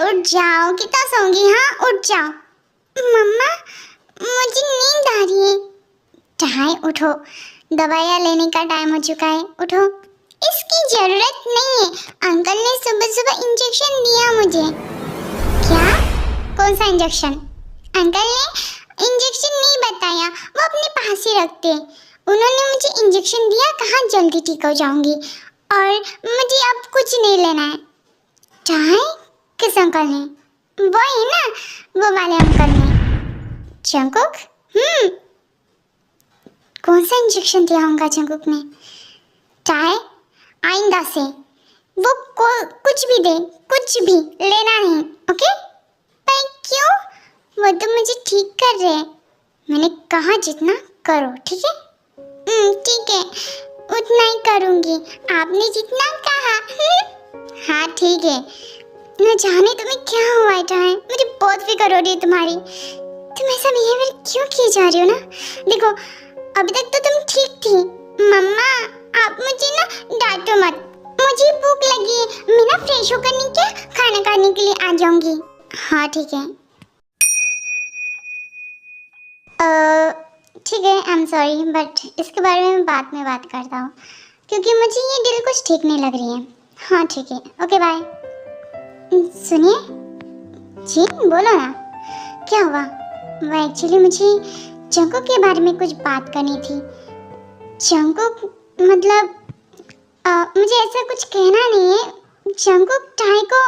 उठ जाओ, कितना सोंगी? हाँ उठ जाओ। मम्मा मुझे नींद आ रही है। चाहे उठो, दवाइयाँ लेने का टाइम हो चुका है, उठो। इसकी जरूरत नहीं है, अंकल ने सुबह सुबह इंजेक्शन दिया मुझे। क्या? कौन सा इंजेक्शन? अंकल ने इंजेक्शन नहीं बताया, वो अपने पास ही रखते। उन्होंने मुझे इंजेक्शन दिया, कहाँ जल्दी ठीक हो जाऊंगी, और मुझे अब कुछ नहीं लेना है। चाहे किस अंकल ने? वो है ना, वो वाले अंकल ने। जंकुक? कौन सा इंजेक्शन दिया होगा जंकुक ने? चाहे आइंदा से वो कुछ भी दे, कुछ भी लेना नहीं, ओके? पर क्यों? वो तो मुझे ठीक कर रहे हैं। मैंने कहा जितना करो, ठीक है? ठीक है, उतना ही करूँगी, आपने जितना कहा। हाँ ठीक है। न जाने तुम्हें क्या हुआ है, मुझे बहुत फिक्र हो रही है तुम्हारी। तुम ऐसा बिहेवियर क्यों किए जा रही हो ना? देखो अभी तक तो तुम ठीक थी। मम्मा आप मुझे ना डांटो मत, मुझे भूख लगी है, मैं ना फ्रेश होकर नीचे खाना खाने के लिए आ जाऊंगी। हाँ ठीक है। ठीक है, आई एम सॉरी, बट इसके बारे में बाद में बात करता हूँ, क्योंकि मुझे ये डील कुछ ठीक नहीं लग रही है। हाँ ठीक है, ओके बाय। सुनिए जी, बोलो ना, क्या हुआ? वो एक्चुअली मुझे जंकुक के बारे में कुछ बात करनी थी। जंकुक मतलब मुझे ऐसा कुछ कहना नहीं है। जंकुक टाई को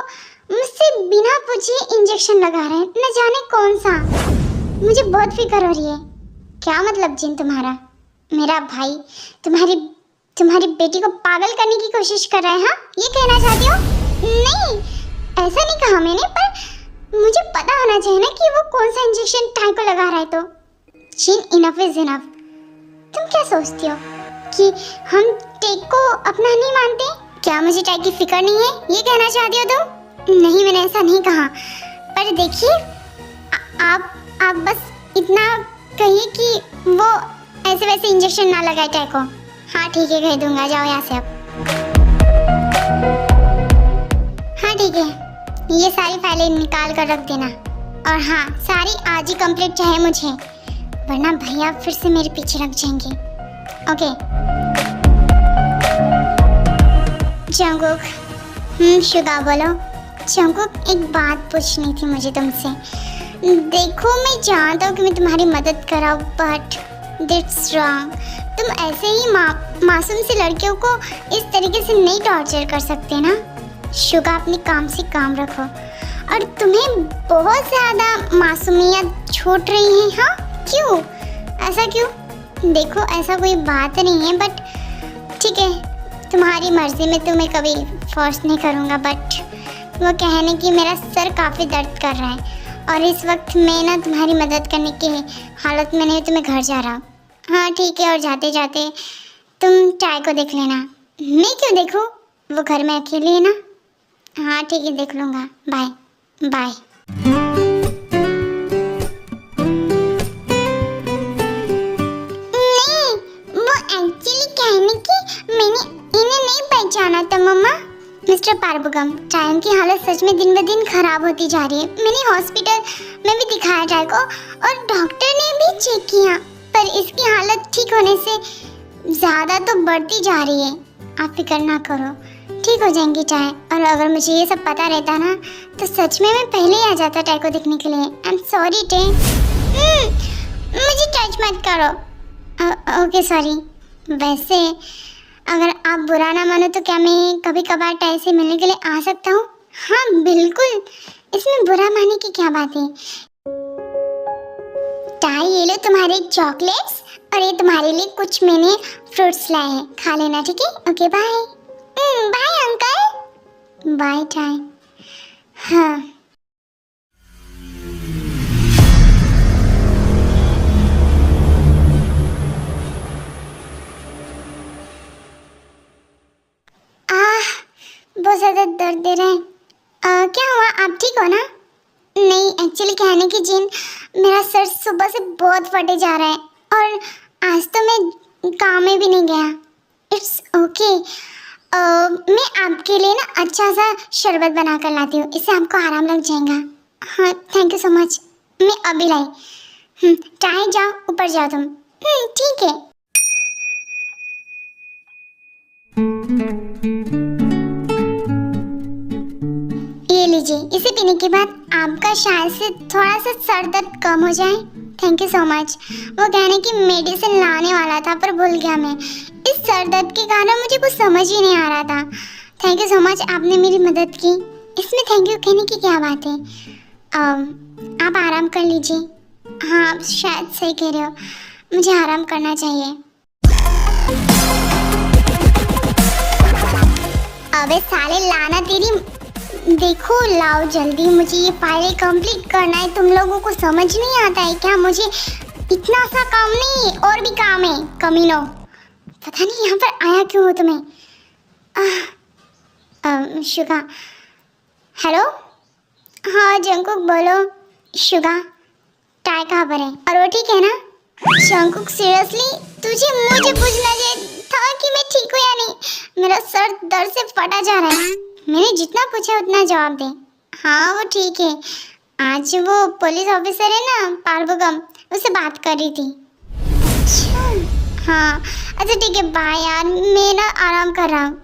मुझसे बिना पूछे इंजेक्शन लगा रहे हैं, न जाने कौन सा। मुझे बहुत फिक्र हो रही है। क्या मतलब जिन तुम्हारा? मेरा भाई तुम्हारी बेटी को पागल करने की कोशिश कर रहा है? हाँ ये कहना चाहती हो? नहीं ऐसा नहीं कहा मैंने, पर मुझे पता होना चाहिए ना कि वो कौन सा इंजेक्शन टाई को लगा रहा है। तो जिन, इनफ इज इनफ। तुम क्या सोचती हो कि हम टेक को अपना नहीं मानते? क्या मुझे टाई की फिक्र नहीं है, ये कहना चाहती हो तुम? नहीं मैंने ऐसा नहीं कहा, पर देखिए आप बस इतना कहिए कि वो ऐसे वैसे इंजेक्शन ना लगाए टाई को। हाँ ठीक है, कह दूंगा, जाओ यहाँ से अब। हाँ ठीक है, ये सारी फाइलें निकाल कर रख देना, और हाँ सारी आज ही कंप्लीट चाहिए मुझे, वरना भैया फिर से मेरे पीछे लग जाएंगे। Okay Jungkook. शुगा बोलो। जंकुक एक बात पूछनी थी मुझे तुमसे। देखो मैं जानता हूँ कि मैं तुम्हारी मदद कराऊँ, बट दैट्स रॉन्ग। तुम ऐसे ही मासूम सी लड़कियों को इस तरीके से नहीं टॉर्चर कर सकते ना। शुगा अपने काम से काम रखो, और तुम्हें बहुत ज़्यादा मासूमियत छूट रही है। हाँ क्यों? ऐसा क्यों? देखो ऐसा कोई बात नहीं है, बट ठीक है तुम्हारी मर्जी, में तुम्हें कभी फोर्स नहीं करूँगा। बट वो कहने की मेरा सर काफ़ी दर्द कर रहा है, और इस वक्त मैं ना तुम्हारी मदद करने की हालत में नहीं, तुम्हें घर जा रहा हूँ। हाँ ठीक है, और जाते जाते तुम चाय को देख लेना। मैं क्यों देखूँ, वो घर में अकेली है ना। हाँ ठीक है, देख लूँगा। Bye bye. नहीं वो एक्चुअली कहने की मैंने इन्हें नहीं पहचाना था मम्मा। मिस्टर पारबुगम, चायन की हालत सच में दिन ब दिन खराब होती जा रही है। मैंने हॉस्पिटल में भी दिखाया चाय को, और डॉक्टर ने भी चेक किया, पर इसकी हालत ठीक होने से ज़्यादा तो बढ़ती जा रही है। आप फिक्र ना करो, ठीक हो जाएंगी चाय। और अगर मुझे ये सब पता रहता ना, तो सच में मैं पहले ही आ जाता चाय को देखने के लिए। आई एम सॉरी टे। मुझे टच मत करो। Okay sorry. वैसे अगर आप बुरा ना मानो तो क्या मैं कभी कभार टाई से मिलने के लिए आ सकता हूँ? हाँ बिल्कुल, इसमें बुरा मानने की क्या बात है। टाई ये लो लो तुम्हारे चॉकलेट्स, और ये तुम्हारे लिए कुछ मैंने फ्रूट्स लाए हैं, खा लेना, ठीक है? Okay bye. Bye uncle. Bye time. हाँ। बहुत ज़्यादा दर्द दे रहा है। क्या हुआ, आप ठीक हो ना? नहीं, एक्चुअली क्या है ना कि जिन, मेरा सर सुबह से बहुत फटे जा रहा है और आज तो मैं काम में भी नहीं गया। It's okay. मैं आपके लिए ना अच्छा सा शरबत बना कर लाती हूँ, इससे आपको आराम लग जाएगा। हाँ थैंक यू सो मच, मैं अभी लाई। चाहे जाओ, ऊपर जाओ तुम। ठीक है। ये लीजिए, इसे पीने के बाद आपका शायद से थोड़ा सा सर दर्द कम हो जाए। Thank you so much. वो कहने की मेडिसिन लाने वाला था पर भूल गया मैं। इस सर दर्द के कारण मुझे कुछ समझ ही नहीं आ रहा था। थैंक यू सो मच, आपने मेरी मदद की। इसमें थैंक यू कहने की क्या बात है। आप आराम कर लीजिए। हाँ आप शायद सही कह रहे हो, मुझे आराम करना चाहिए। अबे साले लाना तेरी, देखो लाओ जल्दी, मुझे ये फाइल कंप्लीट करना है। तुम लोगों को समझ नहीं आता है क्या? मुझे इतना सा काम नहीं और भी काम है, कमीनो। पता नहीं यहाँ पर आया क्यों हो तुम्हें। शुगा। हेलो। हाँ जंकुक बोलो। शुगा, टाई कहाँ पर है? और वो ठीक है ना? जंकुक सीरियसली तुझे मुझे पूछना चाहिए था कि मैं ठीक हूँ या नहीं। मेरा सर दर्द से फटा जा रहा है। मैंने जितना पूछा उतना जवाब दे। हाँ वो ठीक है, आज वो पुलिस ऑफिसर है ना पार्वगम, उससे बात कर रही थी। अच्छा हाँ, अच्छा ठीक है बाय यार, मैं ना आराम कर रहा हूँ।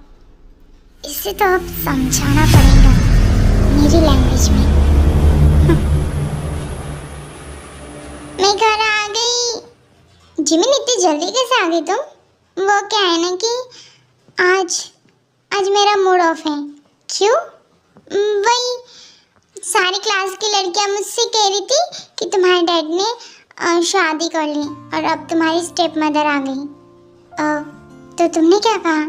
इसे तो अब समझाना पड़ेगा मेरी लैंग्वेज में। मैं घर आ गई। जिमिन इतनी जल्दी कैसे आ गई तुम? वो क्या है ना कि आज मेरा मूड ऑफ है। क्यों? वही सारी क्लास की लड़कियां मुझसे कह रही थी कि तुम्हारे डैड ने शादी कर ली और अब तुम्हारी स्टेप मदर आ गई। तो तुमने क्या कहा?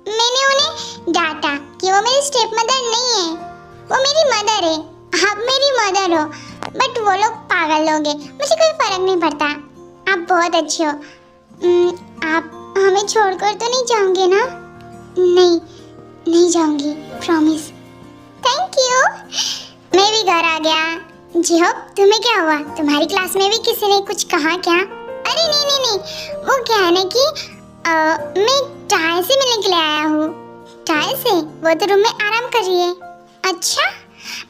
मैंने उन्हें डांटा कि वो मेरी स्टेप मदर नहीं है, वो मेरी मदर है। आप मेरी मदर हो, बट वो लोग पागल लोग हैं, मुझे कोई फर्क नहीं पड़ता। आप बहुत अच्छे हो। आप हमें छोड़कर तो नहीं जाओगे ना? नहीं जाऊंगी, प्रॉमिस। Thank you. मैं भी घर आ गया। जी हो, तुम्हें क्या हुआ? तुम्हारी क्लास में भी किसी ने कुछ कहा क्या? अरे नहीं, वो क्या है ना कि मैं टाय से मिलने के लिए आया हूँ। टाय से? वो तो रूम में आराम कर रही है। अच्छा,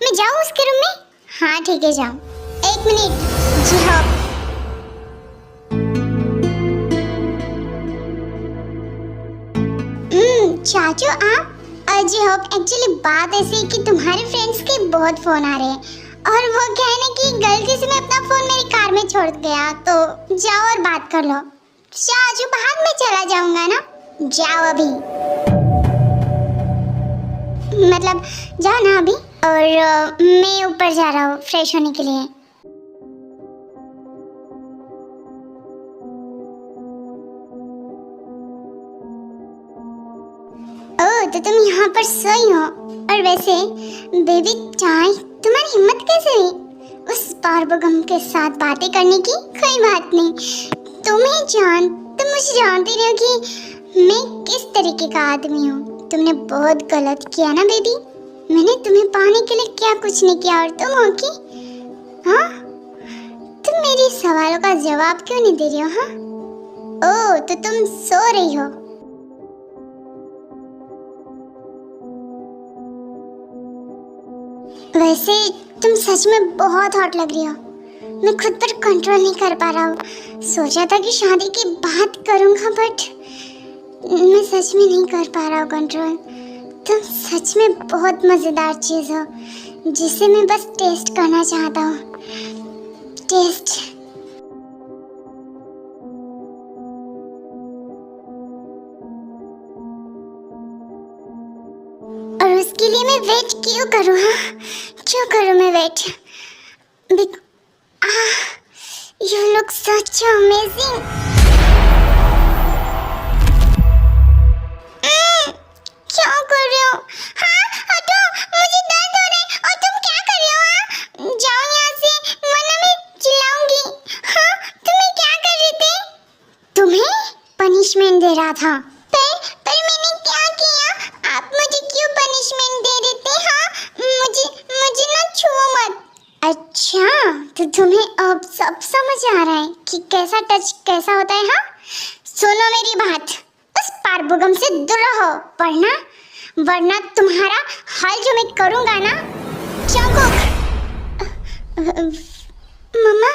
मैं जाऊँ उसके रूम में? हाँ ठीक है जाओ। 1 मिनट। जी हाँ। चाचू आप? जी हाँ, एक्चुअली बात ऐसी है कि तुम्हारे फ्रेंड्स के बहुत फोन आ रहे हैं और वो क्या है ना कि गलती से मैं अपना फोन मेरी कार में छोड़ गया, तो जाओ और बात कर लो। चाचू बाद में चला जाऊंगा ना, जाओ अभी। मतलब जाओ ना अभी। और मैं ऊपर जा रहा हूँ फ्रेश होने के लिए। ओह तो तुम यहाँ पर सोई हो। और वैसे बेबी टाई, तुम्हारी हिम्मत कैसे हुई उस पार्वगम के साथ बातें करने की? कोई बात नहीं, तुम मुझे जानती रहो कि मैं किस तरीके का आदमी हूँ। तुमने बहुत गलत किया ना बेबी, मैंने तुम्हें पाने के लिए क्या कुछ नहीं किया और तुम हो कि? हाँ तुम मेरे सवालों का जवाब क्यों नहीं दे रही हो? हाँ ओह तो तुम सो रही हो। वैसे तुम सच में बहुत हॉट लग रही हो। मैं खुद पर कंट्रोल नहीं कर पा रहा हूँ। सोचा था कि शादी के बाद करूँगा, बट मैं सच में नहीं कर पा रहा हूँ कंट्रोल। तुम सच में बहुत मज़ेदार चीज़ हो जिसे मैं बस टेस्ट करना चाहता हूँ। टेस्ट। और उसके लिए मैं वेट क्यों करूँ? हाँ क्यों करूँ मैं wait? You look such amazing. क्या कर रहे हो? हाँ हटो, मुझे दर्द हो रहा है। और तुम क्या कर रहे हो? हाँ जाओ यहाँ से, वरना मैं चिल्लाऊंगी। हाँ तुम्हें क्या कर रहे थे? तुम्हें पनिशमेंट दे रहा था। पर मैंने क्या किया? आप मुझे क्यों पनिशमेंट दे रहे थे? हाँ मुझे ना छुओ मत। अच्छा तो तुम्हें अब सब समझ आ रहा है कि कैसा टच कैसा होता है। हाँ सुनो मेरी बात, उस पारबुगम से दूर रहो, वरना तुम्हारा हाल जो मैं करूंगा ना। जंगकुक, मम्मा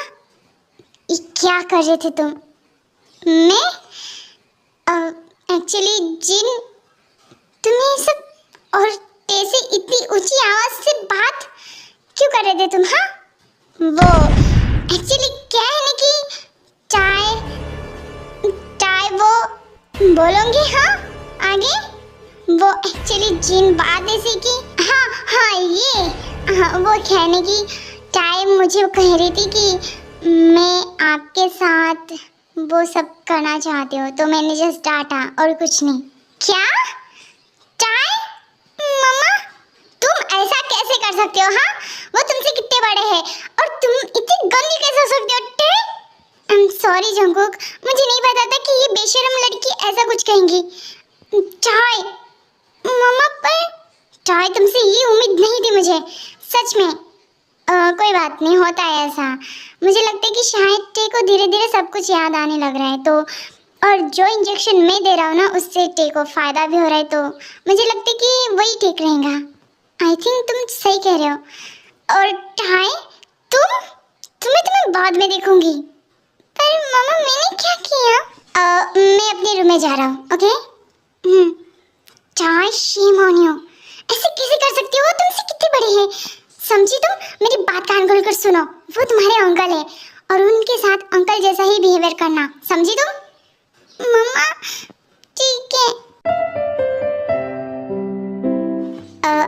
ये क्या कर रहे थे तुम? मैं एक्चुअली जिन, तुम्हें सब और कैसे इतनी ऊंची आवाज से बात क्यों कर रहे थे तुम? हाँ वो एक्चुअली क्या है ना कि चाय वो बोलोगे? हाँ आगे वो एक्चुअली जिन बात ऐसी कि वो कहने की चाय मुझे कह रही थी कि मैं आपके साथ वो सब करना चाहती हूँ, तो मैंने जस्ट डांटा और कुछ नहीं। क्या चाय? मम्मा तुम ऐसा कैसे कर सकते हो? हाँ वो तुमसे कितने बड़े हैं और तुम इतनी गंदी कैसे हो सकते हो? आई एम सॉरी जंगकुक, मुझे नहीं पता था कि ये बेशर्म लड़की ऐसा कुछ कहेंगी। चाय मम्मा, पर चाय तुमसे ये उम्मीद नहीं थी मुझे, सच में। कोई बात नहीं, होता है ऐसा। मुझे लगता है कि शायद टे को धीरे धीरे सब कुछ याद आने लग रहा है, तो और जो इंजेक्शन मैं दे रहा हूँ ना उससे टे को फायदा भी हो रहा है, तो मुझे लगता है कि वही ठीक रहेगा। आई थिंक तुम सही कह रहे हो। और टाई तुम्हें बाद में देखूंगी। पर मामा मैंने क्या किया? मैं अपने रूम में जा रहा हूँ। ओके चाय, शेम ऑन यू, ऐसे कैसे कर सकती हो? तुमसे कितने बड़े हैं, समझी तुम? मेरी बात कान खोल कर सुनो, वो तुम्हारे अंकल है और उनके साथ अंकल जैसा ही बिहेवियर करना, समझी तुम? मम्मा ठीक है।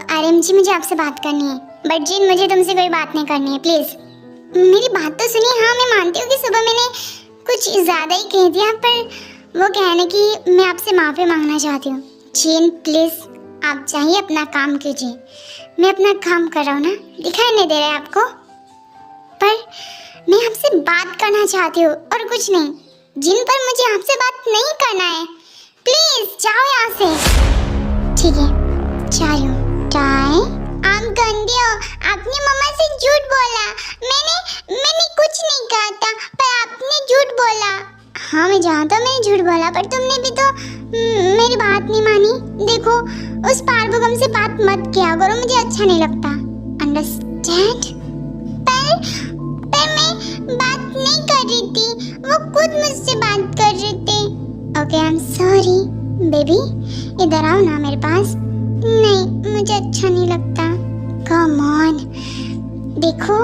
आरएमजी मुझे आपसे बात करनी है, बट जिन मुझे तुमसे कोई बात नहीं करनी है, प्लीज मेरी बात तो सुनिए। हाँ मैं मानती हूँ कि सुबह मैंने कुछ ज़्यादा ही कह दिया, पर वो कहने की मैं आपसे माफ़ी मांगना चाहती हूँ। जिन प्लीज आप चाहिए अपना काम कीजिए, मैं अपना काम कर रहा हूँ ना, दिखाई नहीं दे रहा है आपको? पर मैं आपसे बात करना चाहती हूँ और कुछ नहीं। जिन पर मुझे आपसे बात नहीं करना है, प्लीज जाओ यहाँ से। ठीक है जा रही हूँ। चाय आप गंदे हो, आपने मम्मा से झूठ बोला। मैंने कुछ नहीं कहा था, पर आपने झूठ बोला। हाँ मैं जानता हूँ मैंने झूठ बोला, पर तुमने भी तो मेरी बात नहीं मानी। देखो उस पारबुगम से बात मत किया करो, मुझे अच्छा नहीं लगता, अंडरस्टैंड? पर मैं बात नहीं कर रही थी, वो खुद मुझसे बात कर रहे थे। Okay I am sorry baby, इधर आओ ना मेरे पास। नहीं मुझे अच्छा नहीं लगता। कम ऑन, देखो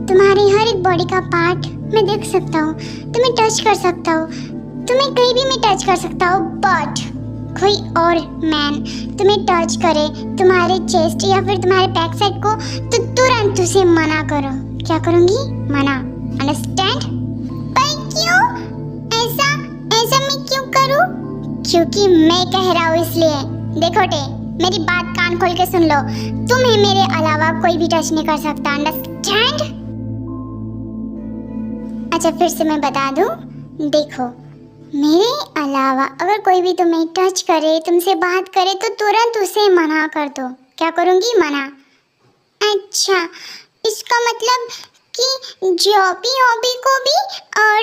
तुम्हारे हर एक बॉडी का पार्ट मैं देख सकता हूँ, तुम्हें टच कर सकता हूँ, तुम्हें कहीं भी मैं टच कर सकता हूँ, बट कोई और मैन तुम्हें टच करे तुम्हारे चेस्ट या फिर तुम्हारे बैक साइड को, तो तुरंत उसे मना करो। क्या करूँगी? मना, अंडरस्टैंड? पर क्यों ऐसा मैं क्यों करूँ? क्योंकि मैं कह रहा हूँ इसलिए। देखो टे मेरी बात कान खोल के सुन लो, तुम्हें मेरे अलावा कोई भी टच नहीं कर सकता, अंडरस्टैंड? अच्छा फिर से मैं बता दूं, देखो मेरे अलावा अगर कोई भी तुम्हें टच करे, तुमसे बात करे, तो तुरंत उसे मना कर दो। क्या करूंगी? मना। अच्छा इसका मतलब कि जॉबी को भी और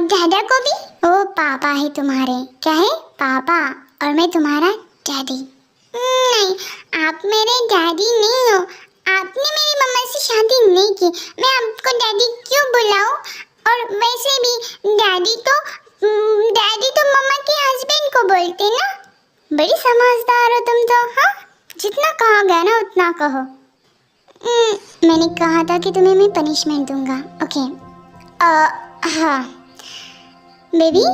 डैडा को भी? ओ पापा है तुम्हारे, क्या है? पापा, और मैं तुम्हारा डैडी। नहीं आप मेरे डैडी नहीं हो, आपने मेरी मम्मा से शादी नहीं की, मैं आपको डैडी क्यों बुलाऊं? और वैसे भी डैडी तो मम्मा के हस्बैंड को बोलते ना। बड़ी समझदार हो तुम तो। हाँ जितना कहा गया ना उतना कहो। मैंने कहा था कि तुम्हें मैं पनिशमेंट दूंगा। ओके हाँ बेबी,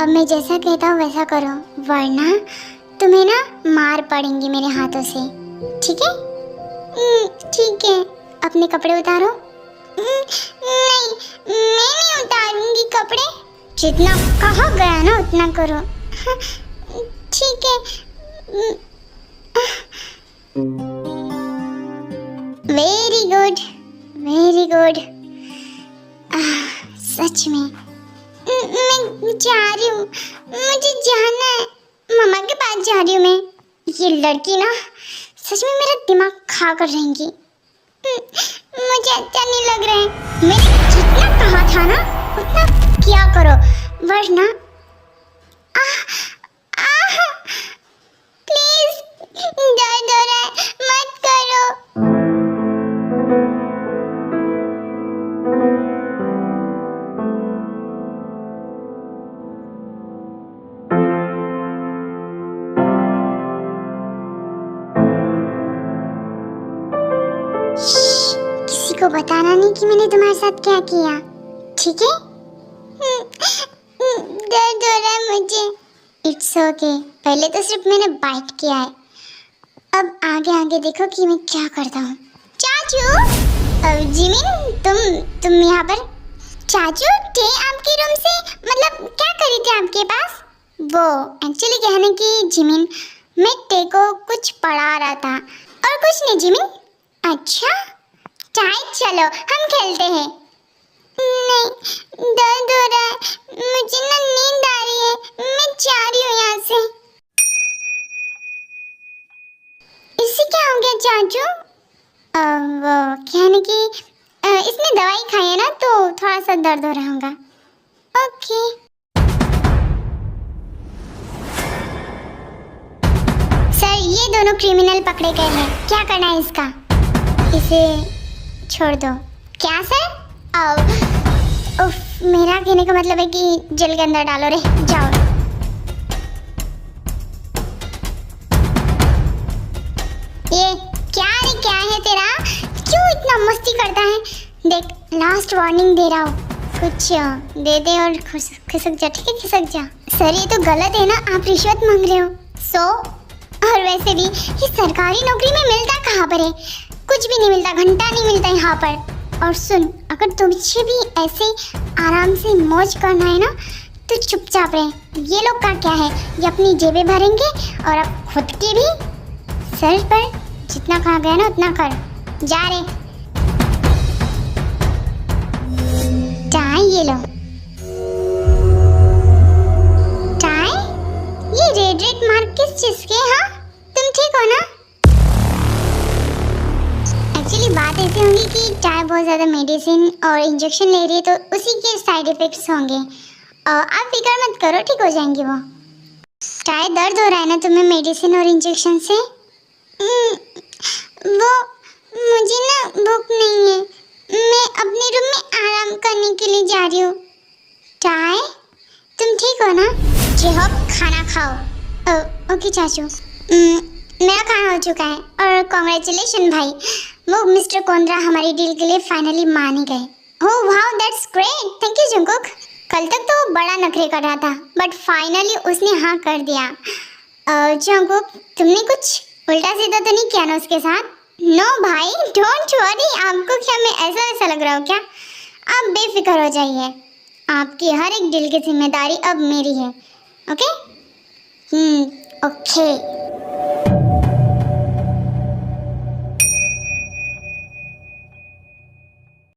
अब मैं जैसा कहता हूँ वैसा करो, वरना तुम्हें ना मार पड़ेंगी मेरे हाथों से, ठीक है? ठीक है, अपने कपड़े उतारो। नहीं, मैं नहीं उतारूंगी कपड़े। जितना कहा गया ना उतना करो। ठीक है। Very good, very good. सच में मैं जा रही हूँ, मुझे जाना है, मम्मा के पास जा रही हूँ मैं। ये लड़की ना सच में मेरा दिमाग खा कर रहेंगी। मुझे अच्छा नहीं लग रहा है। मैंने जितना कहा था ना उतना किया करो, वरना प्लीज, दर्द हो रहा है, मत करो। किसी को बताना नहीं कि मैंने तुम्हारे साथ क्या किया, ठीक है? दर्द हो रहा है मुझे। इट्स ओके, पहले तो सिर्फ मैंने बाइट किया है, अब आगे आगे देखो कि मैं क्या करता हूँ। चाचू, जिमिन, तुम यहाँ पर? चाचू टे आपके रूम से, मतलब क्या करी थी आपके पास? वो एक्चुअली कहने की जिमिन, मैं टे को कुछ पढ़ा रहा था और कुछ नहीं जिमिन। अच्छा चाय, चलो हम खेलते हैं। नहीं, दर्द हो रहा है, मुझे ना नींद आ रही है, मैं जा रही हूँ यहाँ से। इससे क्या हो गया चाचू? वो कहने की इसने दवाई खाई है ना तो थोड़ा सा दर्द हो रहा होगा। ओके। सर ये दोनों क्रिमिनल पकड़े गए हैं, क्या करना है इसका? इसे छोड़ दो। क्या सर? उफ, मेरा कहने का मतलब है कि जेल के अंदर डालो रे, जाओ। ये क्या रे, क्या है तेरा? क्यों इतना मस्ती करता है? देख, लास्ट वार्निंग दे रहा हूँ, कुछ दे दे और खिसक जा, ठीक है? खिसक जा। सर ये तो गलत है ना, आप रिश्वत मांग रहे हो। सो और वैसे भी ये सरकारी नौकरी में मिलता कहाँ पर है? कुछ भी नहीं मिलता, घंटा नहीं मिलता यहाँ पर। और सुन, अगर तुझे भी ऐसे आराम से मौज करना है ना तो चुपचाप रहे। ये लोग का क्या है, ये अपनी जेबें भरेंगे और अब खुद की भी। सर पर जितना कहा गया ना उतना कर, जा रे। टाई ये लो, टाई। ये रेड रेड मार्क किस चीज के? हाँ तुम ठीक हो ना? एक्चुअली बात ऐसी होगी कि चाय बहुत ज़्यादा मेडिसिन और इंजेक्शन ले रही है तो उसी के साइड इफ़ेक्ट्स होंगे। आप फिक्र मत करो, ठीक हो जाएंगे वो। चाय दर्द हो रहा है ना तुम्हें मेडिसिन और इंजेक्शन से? वो मुझे ना भूख नहीं है, मैं अपने रूम में आराम करने के लिए जा रही हूँ। चाय तुम ठीक हो ना? जी हाँ, खाना खाओ। ओके चाचू, मेरा खाना हो चुका है और कॉन्ग्रेचुलेशन भाई, वो मिस्टर कोंद्रा हमारी डील के लिए फाइनली मान ही गए। Oh wow, that's great, thank you Jungkook. कल तक तो बड़ा नखरे कर रहा था बट फाइनली उसने हाँ कर दिया। जंगकुक, तुमने कुछ उल्टा सीधा तो नहीं किया ना उसके साथ? नो भाई, डोंट वरी। आपको क्या मैं ऐसा लग रहा हूँ क्या? आप बेफिक्र हो जाइए, आपकी हर एक डील की जिम्मेदारी अब मेरी है। ओके? ओके।